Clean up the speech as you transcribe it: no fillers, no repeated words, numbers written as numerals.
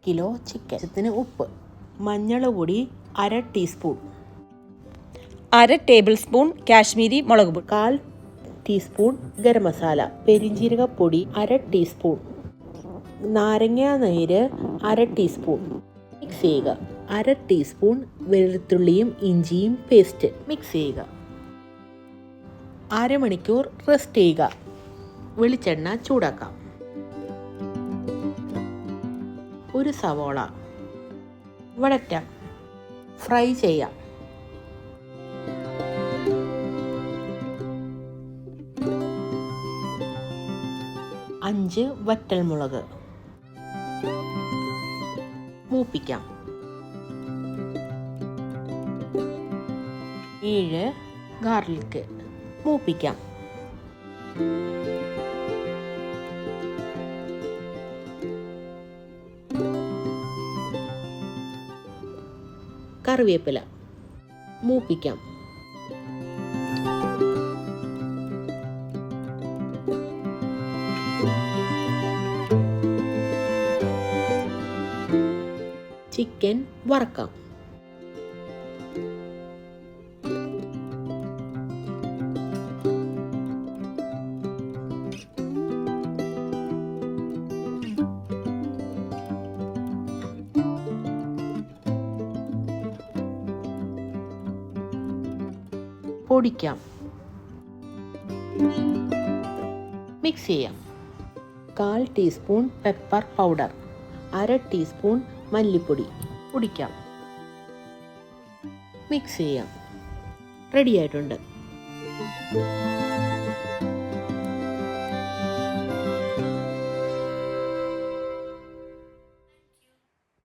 Kilo chicken. ഉപ്പ്, മഞ്ഞൾ പൊടി 1/2 ടീസ്പൂൺ, 1/2 ടേബിൾ സ്പൂൺ കാശ്മീരി മുളക് പൊടി, 1/4 ടീസ്പൂൺ ഗരം മസാല, പെരിഞ്ജീരകപ്പൊടി 1/2 ടീസ്പൂൺ, നാരങ്ങാ നീര് 1/2 ടീസ്പൂൺ. മിക്സ് ചെയ്യുക. 1/2 ടീസ്പൂൺ വെളുത്തുള്ളിയും ഇഞ്ചിയും പേസ്റ്റ് മിക്സ് ചെയ്യുക. അരമണിക്കൂർ റെസ്റ്റ് ചെയ്യുക. വെളിച്ചെണ്ണ ചൂടാക്കാം. ഒരു സവോള വഴറ്റാം, ഫ്രൈ ചെയ്യാം. അഞ്ച് വറ്റൽമുളക് മൂപ്പിക്കാം. 7 ഗാർലിക് മൂപ്പിക്കാം. കറിവേപ്പില മൂപ്പിക്കാം. ചിക്കൻ വറക്കാം. പൊടിക്കാം. മിക്സ് ചെയ്യാം. 1/4 ടീസ്പൂൺ പെപ്പർ പൗഡർ, 1/2 ടീസ്പൂൺ മല്ലിപ്പൊടി പൊടിക്കാം. മിക്സ് ചെയ്യാം. റെഡി ആയിട്ടുണ്ട്.